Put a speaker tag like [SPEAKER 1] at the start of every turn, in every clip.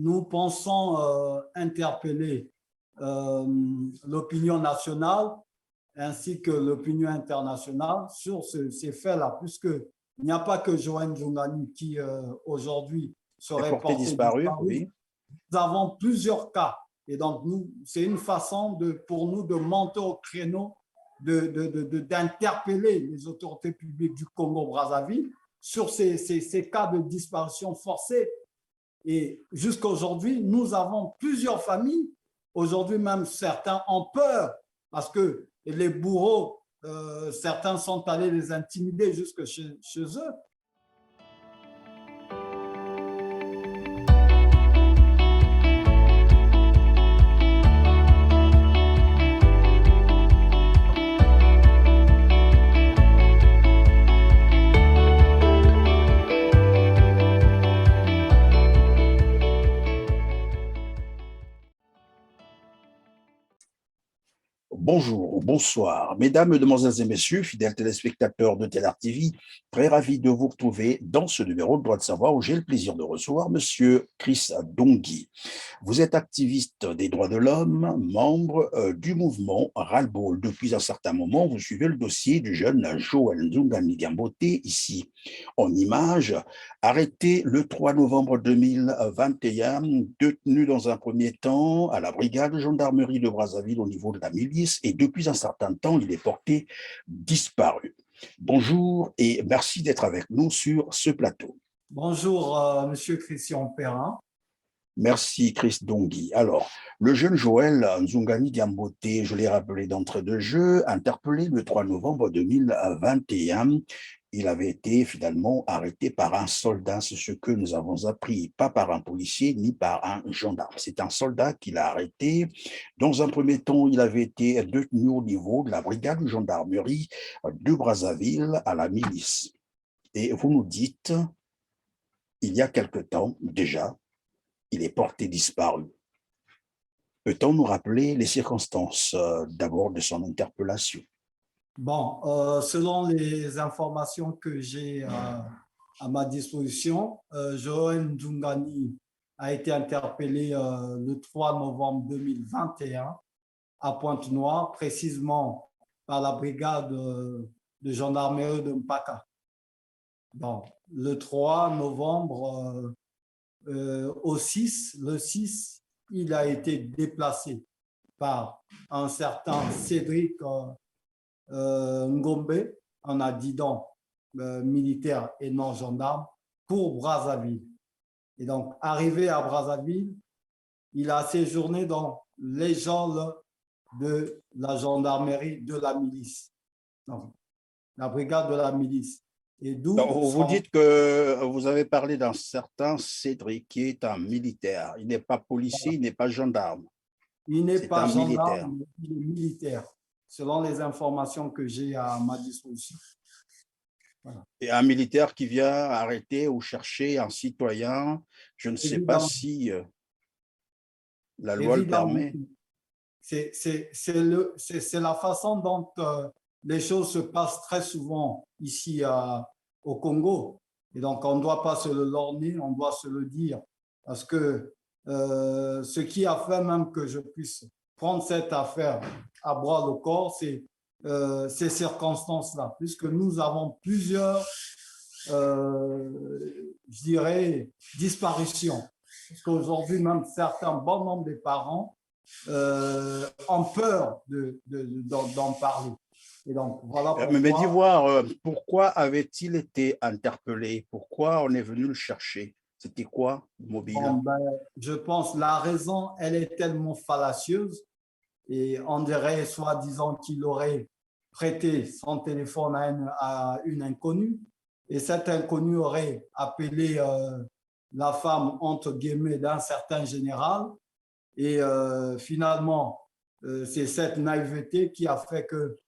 [SPEAKER 1] nous pensons interpeller l'opinion nationale ainsi que l'opinion internationale sur ces faits-là, puisqu'il n'y a pas que Joël Ndungani qui aujourd'hui serait porté disparu. Oui. Nous avons plusieurs cas. Et donc, c'est une façon pour nous de monter au créneau, d'interpeller les autorités publiques du Congo-Brazzaville sur ces cas de disparition forcée. Et jusqu'à aujourd'hui, nous avons plusieurs familles. Aujourd'hui même, certains ont peur parce que les bourreaux, certains sont allés les intimider jusque chez eux.
[SPEAKER 2] Bonjour, bonsoir. Mesdames, Mesdemoiselles et Messieurs, fidèles téléspectateurs de Télar TV, très ravi de vous retrouver dans ce numéro de Droit de savoir où j'ai le plaisir de recevoir Monsieur Chris Dongui. Vous êtes activiste des droits de l'homme, membre du mouvement Ras-le-Bol. Depuis un certain moment, vous suivez le dossier du jeune Joël Ndungani Diambote, ici en image, arrêté le 3 novembre 2021, détenu dans un premier temps à la brigade de gendarmerie de Brazzaville au niveau de la milice, et depuis un certain temps, il est porté disparu. Bonjour et merci d'être avec nous sur ce plateau.
[SPEAKER 1] Bonjour, Monsieur Christian Perrin.
[SPEAKER 2] Merci, Chris Dongui. Alors, le jeune Joël Ndungani Diambote, je l'ai rappelé d'entrée de jeu, interpellé le 3 novembre 2021, il avait été finalement arrêté par un soldat, c'est ce que nous avons appris, pas par un policier ni par un gendarme. C'est un soldat qui l'a arrêté. Dans un premier temps, il avait été détenu au niveau de la brigade de gendarmerie de Brazzaville à la milice. Et vous nous dites, il y a quelque temps déjà, il est porté disparu. Peut-on nous rappeler les circonstances d'abord de son interpellation?
[SPEAKER 1] Bon, selon les informations que j'ai à ma disposition, Joël Ndungani a été interpellé le 3 novembre 2021 à Pointe-Noire, précisément par la brigade de gendarmerie de Mpaka. Bon, le 3 novembre le 6, il a été déplacé par un certain Cédric Ngombe, un adjudant militaire et non gendarme, pour Brazzaville. Et donc, arrivé à Brazzaville, il a séjourné dans les geôles de la gendarmerie de la milice, donc, la brigade de la milice. Et
[SPEAKER 2] vous dites que vous avez parlé d'un certain Cédric qui est un militaire. Il n'est pas policier, il n'est pas gendarme.
[SPEAKER 1] Il n'est pas gendarme, il est militaire, selon les informations que j'ai à ma disposition.
[SPEAKER 2] Voilà. Et un militaire qui vient arrêter ou chercher un citoyen, je ne sais pas si la loi le permet.
[SPEAKER 1] C'est la façon dont les choses se passent très souvent ici au Congo. Et donc, on ne doit pas se le lorgner, on doit se le dire. Parce que ce qui a fait même que je puisse prendre cette affaire à bras le corps, c'est ces circonstances-là, puisque nous avons plusieurs, je dirais, disparitions. Parce qu'aujourd'hui, même certains bon nombre de parents ont peur d'en parler. Et donc, voilà pourquoi...
[SPEAKER 2] Mais d'Ivoire, pourquoi avait-il été interpellé? Pourquoi on est venu le chercher? C'était quoi, mobile?
[SPEAKER 1] Bon, je pense que la raison, elle est tellement fallacieuse et on dirait soi-disant qu'il aurait prêté son téléphone à une inconnue et cette inconnue aurait appelé la femme, entre guillemets, d'un certain général et finalement, c'est cette naïveté qui a fait que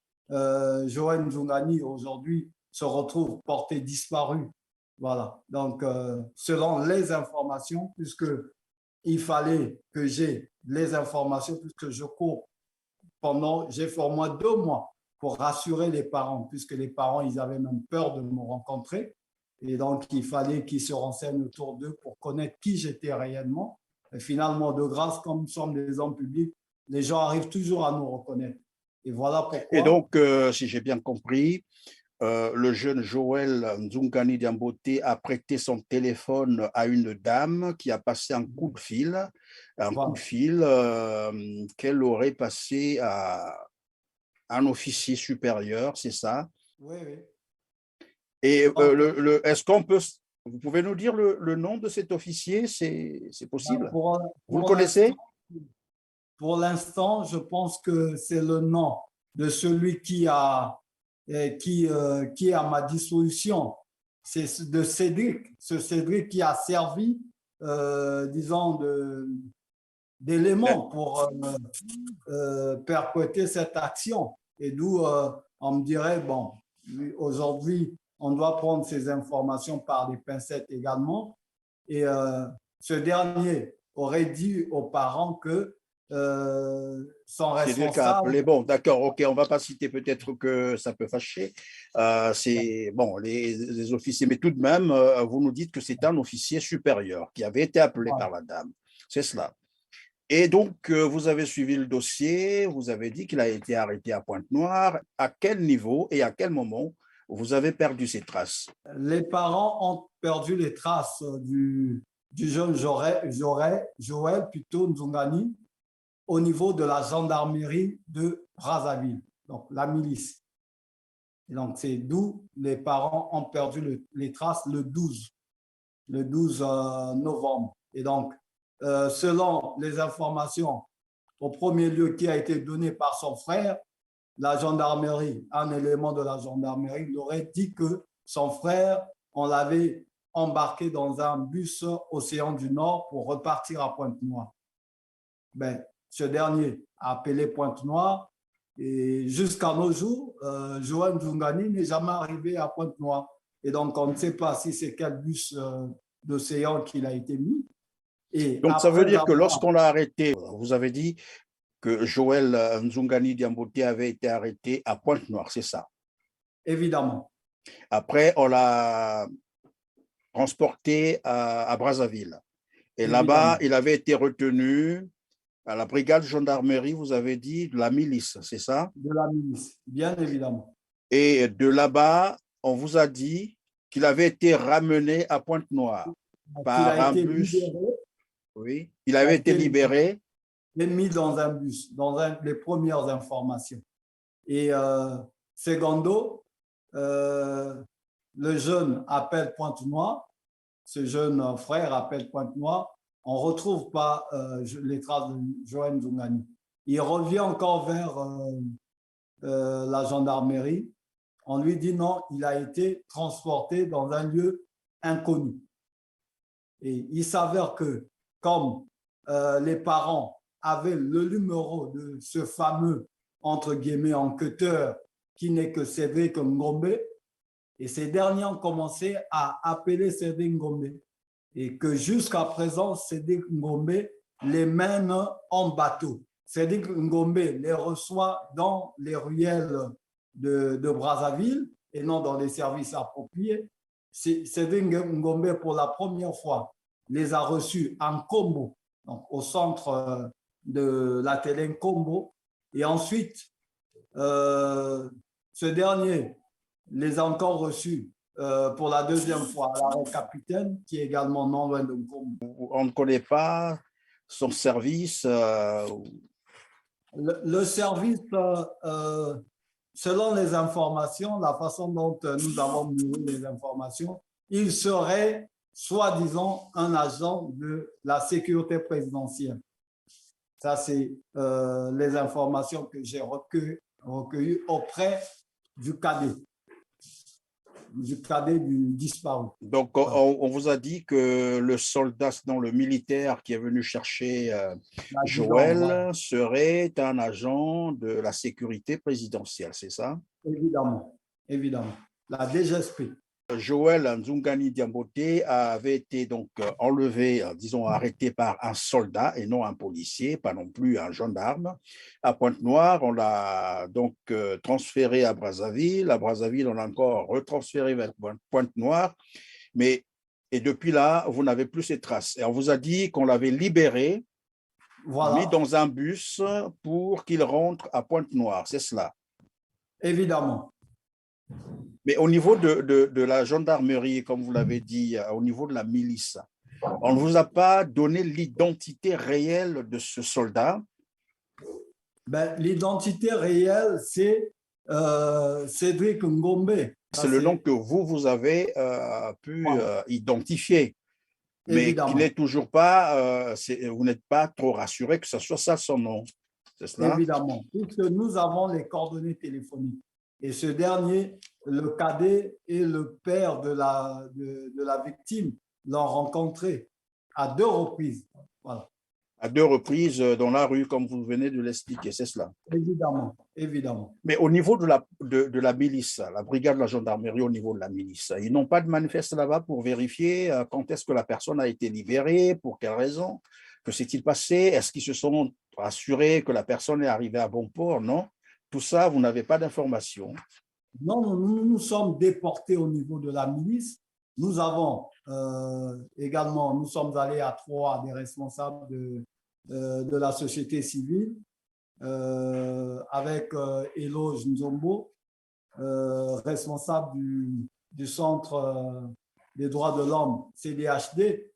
[SPEAKER 1] Joël Ndungani aujourd'hui se retrouve porté disparu. Voilà, donc selon les informations, puisque il fallait que j'ai les informations, puisque je cours j'ai fait au moins 2 mois pour rassurer les parents, puisque les parents, ils avaient même peur de me rencontrer. Et donc, il fallait qu'ils se renseignent autour d'eux pour connaître qui j'étais réellement. Et finalement, de grâce, comme nous sommes des hommes publics, les gens arrivent toujours à nous reconnaître. Et voilà pourquoi.
[SPEAKER 2] Et donc, si j'ai bien compris, le jeune Joël Nzungani Diambote a prêté son téléphone à une dame qui a passé un coup de fil, qu'elle aurait passé à un officier supérieur, c'est ça?
[SPEAKER 1] Oui, oui.
[SPEAKER 2] Et est-ce qu'on peut, vous pouvez nous dire le nom de cet officier? C'est possible? Vous le connaissez?
[SPEAKER 1] Pour l'instant, je pense que c'est le nom de celui qui est à ma disposition. C'est de Cédric, ce Cédric qui a servi, disons, d'élément pour perpétuer cette action. Et d'où on me dirait, bon, aujourd'hui, on doit prendre ces informations par des pincettes également. Et ce dernier aurait dit aux parents que son responsable…
[SPEAKER 2] Bon, d'accord, ok, on ne va pas citer, peut-être que ça peut fâcher. C'est bon, les officiers, mais tout de même, vous nous dites que c'est un officier supérieur qui avait été appelé par la dame. C'est cela. Et donc, vous avez suivi le dossier, vous avez dit qu'il a été arrêté à Pointe-Noire. À quel niveau et à quel moment vous avez perdu ces traces?
[SPEAKER 1] Les parents ont perdu les traces du jeune Joël plutôt Nzungani, au niveau de la gendarmerie de Brazzaville, donc la milice. Et donc, c'est d'où les parents ont perdu les traces le 12 novembre. Et donc, selon les informations au premier lieu qui a été donné par son frère, la gendarmerie, un élément de la gendarmerie, il aurait dit que son frère, on l'avait embarqué dans un bus Océan du Nord pour repartir à Pointe-Noire. Ben, ce dernier a appelé Pointe-Noire et jusqu'à nos jours, Joël Nzungani n'est jamais arrivé à Pointe-Noire. Et donc, on ne sait pas si c'est quel bus d'Océan qu'il a été mis. Et
[SPEAKER 2] donc, ça veut dire que lorsqu'on l'a arrêté, vous avez dit que Joël Nzungani Diambote avait été arrêté à Pointe-Noire, c'est ça?
[SPEAKER 1] Évidemment.
[SPEAKER 2] Après, on l'a transporté à Brazzaville. Et là-bas, il avait été retenu à la brigade gendarmerie, vous avez dit, de la milice, c'est ça?
[SPEAKER 1] De la milice, bien évidemment.
[SPEAKER 2] Et de là-bas, on vous a dit qu'il avait été ramené à Pointe-Noire par un bus.
[SPEAKER 1] Libéré.
[SPEAKER 2] Oui, il avait été libéré.
[SPEAKER 1] Et mis dans un bus, les premières informations. Et secondo, le jeune appelle Pointe-Noire, ce jeune frère appelle Pointe-Noire, on ne retrouve pas les traces de Joël Nzungani. Il revient encore vers la gendarmerie. On lui dit non, il a été transporté dans un lieu inconnu. Et il s'avère que, comme les parents avaient le numéro de ce fameux, entre guillemets, enquêteur qui n'est que Cédric Ngombe, et ces derniers ont commencé à appeler Cédric Ngombe. Et que jusqu'à présent, Cédric Ngombe les mène en bateau. Cédric Ngombe les reçoit dans les ruelles de Brazzaville et non dans les services appropriés. Cédric Ngombe, pour la première fois, les a reçus en Kombo, donc au centre de la télé Kombo. Et ensuite, ce dernier les a encore reçus pour la deuxième fois à l'arrêt capitaine, qui est également non loin de Kombo.
[SPEAKER 2] On ne connaît pas son service.
[SPEAKER 1] Le service, selon les informations, la façon dont nous avons mûri les informations, il serait soi-disant un agent de la sécurité présidentielle. Ça, c'est les informations que j'ai recueillies auprès du cadet du disparu.
[SPEAKER 2] Donc, on vous a dit que le soldat, non, le militaire qui est venu chercher Joël serait un agent de la sécurité présidentielle, c'est ça?
[SPEAKER 1] Évidemment, évidemment. La DGSP.
[SPEAKER 2] Joël Nzungani Diambote avait été donc enlevé, disons arrêté par un soldat et non un policier, pas non plus un gendarme. À Pointe-Noire, on l'a donc transféré à Brazzaville. À Brazzaville, on l'a encore retransféré vers Pointe-Noire. Mais Et depuis là, vous n'avez plus ces traces. Et on vous a dit qu'on l'avait libéré,
[SPEAKER 1] Voilà,
[SPEAKER 2] mis dans un bus pour qu'il rentre à Pointe-Noire. C'est cela.
[SPEAKER 1] évidemment.
[SPEAKER 2] Mais au niveau de la gendarmerie, comme vous l'avez dit, au niveau de la milice, on ne vous a pas donné l'identité réelle de ce soldat.
[SPEAKER 1] Ben, l'identité réelle, c'est Cédric Ngombe.
[SPEAKER 2] C'est le nom que vous avez pu identifier, mais
[SPEAKER 1] Évidemment.
[SPEAKER 2] qui n'est toujours pas, vous n'êtes pas trop rassuré que ce soit ça son nom. C'est cela?
[SPEAKER 1] Évidemment, puisque nous avons les coordonnées téléphoniques. Et ce dernier, le cadet et le père de la victime l'ont rencontré à 2 reprises. Voilà.
[SPEAKER 2] À 2 reprises dans la rue, comme vous venez de l'expliquer, c'est cela?
[SPEAKER 1] Évidemment, évidemment.
[SPEAKER 2] Mais au niveau de la milice, la brigade de la gendarmerie au niveau de la milice, ils n'ont pas de manifeste là-bas pour vérifier quand est-ce que la personne a été libérée, pour quelle raison, que s'est-il passé, est-ce qu'ils se sont assurés que la personne est arrivée à bon port? Non, tout ça, vous n'avez pas d'informations.
[SPEAKER 1] Non, nous sommes déportés au niveau de la milice. Nous avons également, nous sommes allés à 3 des responsables de la société civile avec Eloge Nzombo, responsable du Centre des droits de l'homme, CDHD.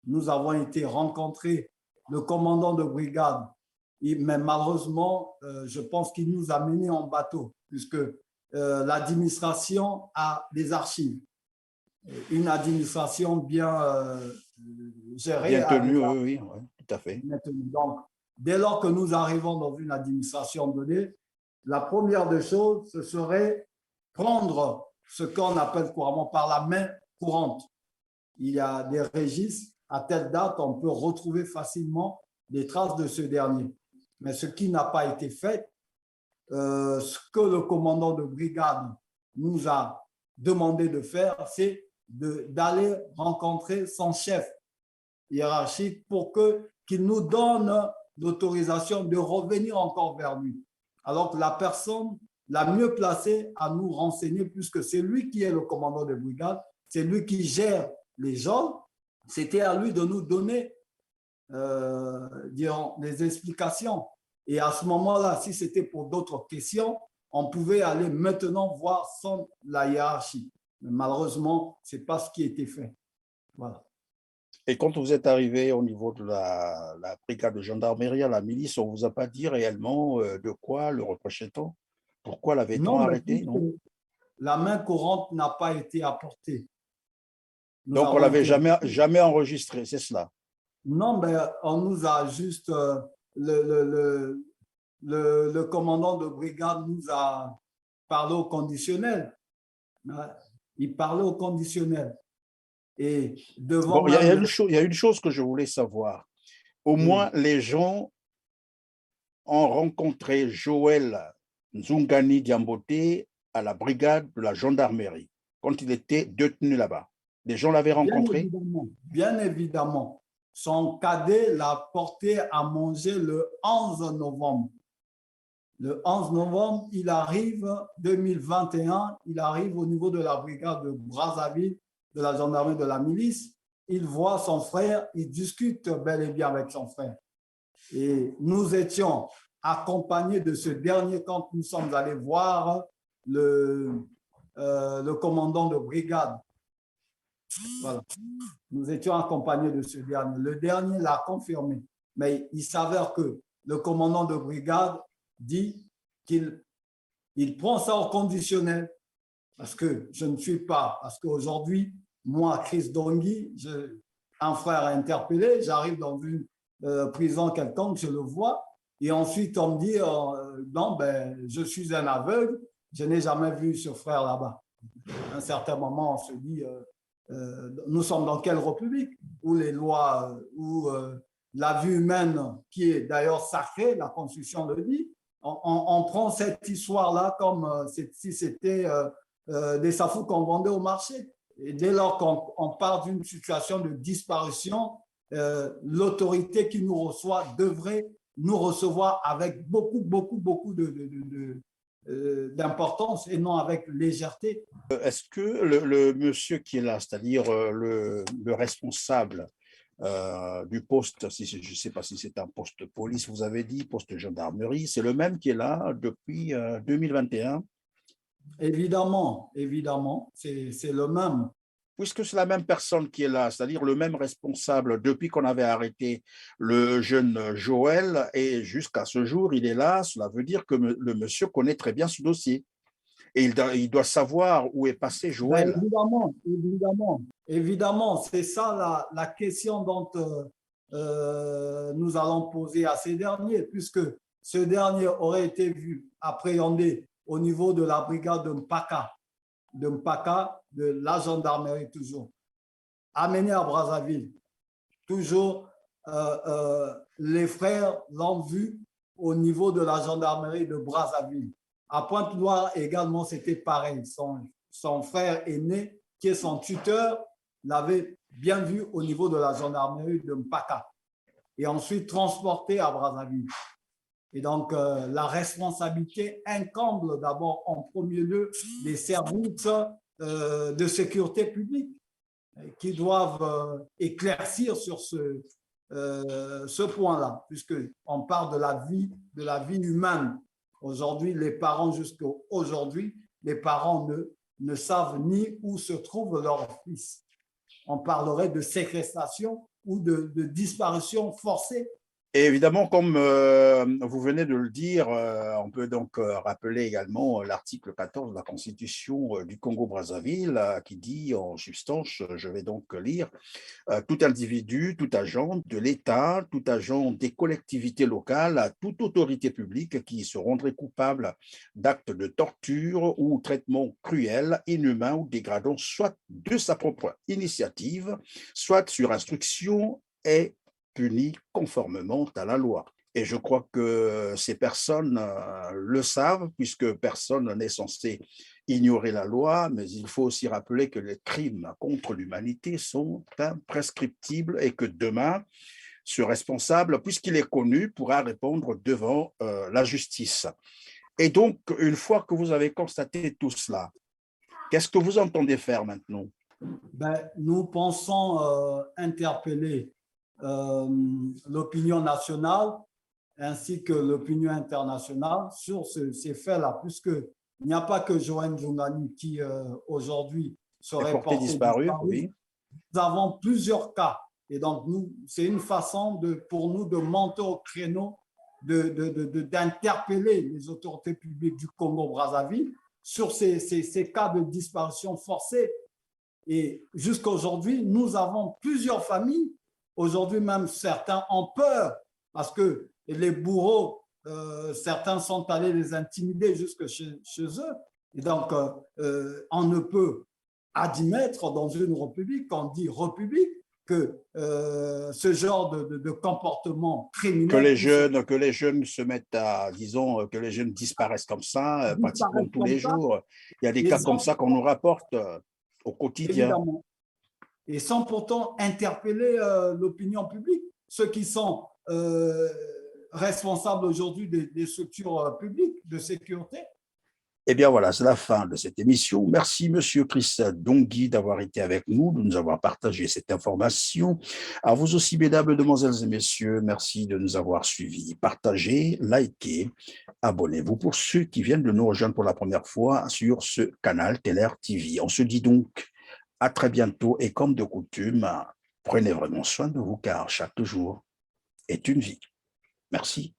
[SPEAKER 1] Nous avons été rencontrer le commandant de brigade, mais malheureusement, je pense qu'il nous a menés en bateau, puisque l'administration a des archives. Une administration bien gérée.
[SPEAKER 2] Bien tenue, oui, tout à fait.
[SPEAKER 1] Donc, dès lors que nous arrivons dans une administration donnée, la première des choses, ce serait prendre ce qu'on appelle couramment par la main courante. Il y a des registres, à telle date, on peut retrouver facilement des traces de ce dernier. Mais ce qui n'a pas été fait, ce que le commandant de brigade nous a demandé de faire, c'est d'aller rencontrer son chef hiérarchique pour qu'il nous donne l'autorisation de revenir encore vers lui. Alors que la personne la mieux placée à nous renseigner, puisque c'est lui qui est le commandant de brigade, c'est lui qui gère les gens, c'était à lui de nous donner disons, des explications. Et à ce moment-là, si c'était pour d'autres questions, on pouvait aller maintenant voir la hiérarchie. Mais malheureusement, ce n'est pas ce qui a été fait. Voilà.
[SPEAKER 2] Et quand vous êtes arrivé au niveau de la brigade de gendarmerie à la milice, on ne vous a pas dit réellement de quoi le reprochait-on? Pourquoi l'avait-on arrêté? Non,
[SPEAKER 1] la main courante n'a pas été apportée.
[SPEAKER 2] Donc, on ne l'avait jamais enregistré, c'est cela?
[SPEAKER 1] Non, mais on nous a juste… le commandant de brigade nous a parlé au conditionnel. Il parlait au conditionnel. Et devant…
[SPEAKER 2] Bon, il y a une chose que je voulais savoir. Au moins, les gens ont rencontré Joël Nzungani Diamboté à la brigade de la gendarmerie quand il était détenu là-bas. Les gens l'avaient rencontré?
[SPEAKER 1] Bien évidemment. Son cadet l'a porté à manger le 11 novembre. Le 11 novembre, il arrive, 2021, il arrive au niveau de la brigade de Brazzaville, de la gendarmerie de la milice. Il voit son frère, il discute bel et bien avec son frère. Et nous étions accompagnés de ce dernier quand nous sommes allés voir le commandant de brigade. Voilà. Nous étions accompagnés de ce dernier. Le dernier l'a confirmé. Mais il s'avère que le commandant de brigade dit qu'il prend ça au conditionnel. Parce que je ne suis pas, parce qu'aujourd'hui, moi, Chris Dongui, un frère interpellé, j'arrive dans une prison quelconque, je le vois, et ensuite on me dit, non, ben, je suis un aveugle, je n'ai jamais vu ce frère là-bas. À un certain moment, on se dit, nous sommes dans quelle république où les lois, où la vie humaine, qui est d'ailleurs sacrée, la Constitution le dit, on prend cette histoire-là comme si c'était des safous qu'on vendait au marché. Et dès lors qu'on part d'une situation de disparition, l'autorité qui nous reçoit devrait nous recevoir avec beaucoup d'importance et non avec légèreté.
[SPEAKER 2] Est-ce que le monsieur qui est là, c'est-à-dire le responsable du poste, je ne sais pas si c'est un poste de police, vous avez dit, poste de gendarmerie, c'est le même qui est là depuis 2021?
[SPEAKER 1] Évidemment, évidemment, c'est le même.
[SPEAKER 2] Puisque c'est la même personne qui est là, c'est-à-dire le même responsable depuis qu'on avait arrêté le jeune Joël et jusqu'à ce jour, il est là, cela veut dire que le monsieur connaît très bien ce dossier. Et il doit savoir où est passé
[SPEAKER 1] Ben,
[SPEAKER 2] Joël.
[SPEAKER 1] évidemment, évidemment, évidemment, c'est ça la question dont nous allons poser à ces derniers, puisque ce dernier aurait été vu, appréhendé au niveau de la brigade de Mpaka, de la gendarmerie toujours, amené à Brazzaville. Toujours, les frères l'ont vu au niveau de la gendarmerie de Brazzaville. À Pointe-Noire également, c'était pareil. Son frère aîné, qui est son tuteur, l'avait bien vu au niveau de la gendarmerie de Mpaka et ensuite transporté à Brazzaville. Et donc, la responsabilité incombe d'abord en premier lieu des services de sécurité publique qui doivent éclaircir sur ce point-là, puisqu'on parle de la vie humaine. Aujourd'hui, les parents, jusqu'à aujourd'hui, les parents ne savent ni où se trouve leur fils. On parlerait de séquestration ou de disparition forcée.
[SPEAKER 2] Et évidemment, comme vous venez de le dire, on peut donc rappeler également l'article 14 de la Constitution du Congo-Brazzaville qui dit en substance, je vais donc lire, tout individu, tout agent de l'État, tout agent des collectivités locales, toute autorité publique qui se rendrait coupable d'actes de torture ou traitement cruel, inhumain ou dégradant, soit de sa propre initiative, soit sur instruction, est puni conformément à la loi. Et je crois que ces personnes le savent, puisque personne n'est censé ignorer la loi, mais il faut aussi rappeler que les crimes contre l'humanité sont imprescriptibles et que demain, ce responsable, puisqu'il est connu, pourra répondre devant la justice. Et donc, une fois que vous avez constaté tout cela, qu'est-ce que vous entendez faire maintenant?
[SPEAKER 1] Ben, nous pensons interpeller l'opinion nationale ainsi que l'opinion internationale sur ces faits-là, puisqu'il n'y a pas que Joël Njongani qui aujourd'hui serait porté disparu.
[SPEAKER 2] Oui.
[SPEAKER 1] Nous avons plusieurs cas. Et donc, c'est une façon pour nous de monter au créneau, d'interpeller les autorités publiques du Congo-Brazzaville sur ces cas de disparition forcée. Et jusqu'à aujourd'hui, nous avons plusieurs familles. Aujourd'hui même, certains ont peur parce que les bourreaux, certains sont allés les intimider jusque chez eux. Et donc, on ne peut admettre dans une république, quand on dit république, que ce genre de comportement criminel…
[SPEAKER 2] Que les jeunes se mettent à, disons, que les jeunes disparaissent comme ça, pratiquement tous les jours. Il y a des cas comme ça qu'on nous rapporte au quotidien.
[SPEAKER 1] Évidemment. Et sans pourtant interpeller l'opinion publique, ceux qui sont responsables aujourd'hui des structures publiques de sécurité.
[SPEAKER 2] Eh bien voilà, c'est la fin de cette émission. Merci Monsieur Chris Dongui d'avoir été avec nous, de nous avoir partagé cette information. À vous aussi, mesdames, mesdemoiselles et messieurs, merci de nous avoir suivis. Partagez, likez, abonnez-vous pour ceux qui viennent de nous rejoindre pour la première fois sur ce canal TELER TV. On se dit donc à très bientôt et comme de coutume, prenez vraiment soin de vous car chaque jour est une vie. Merci.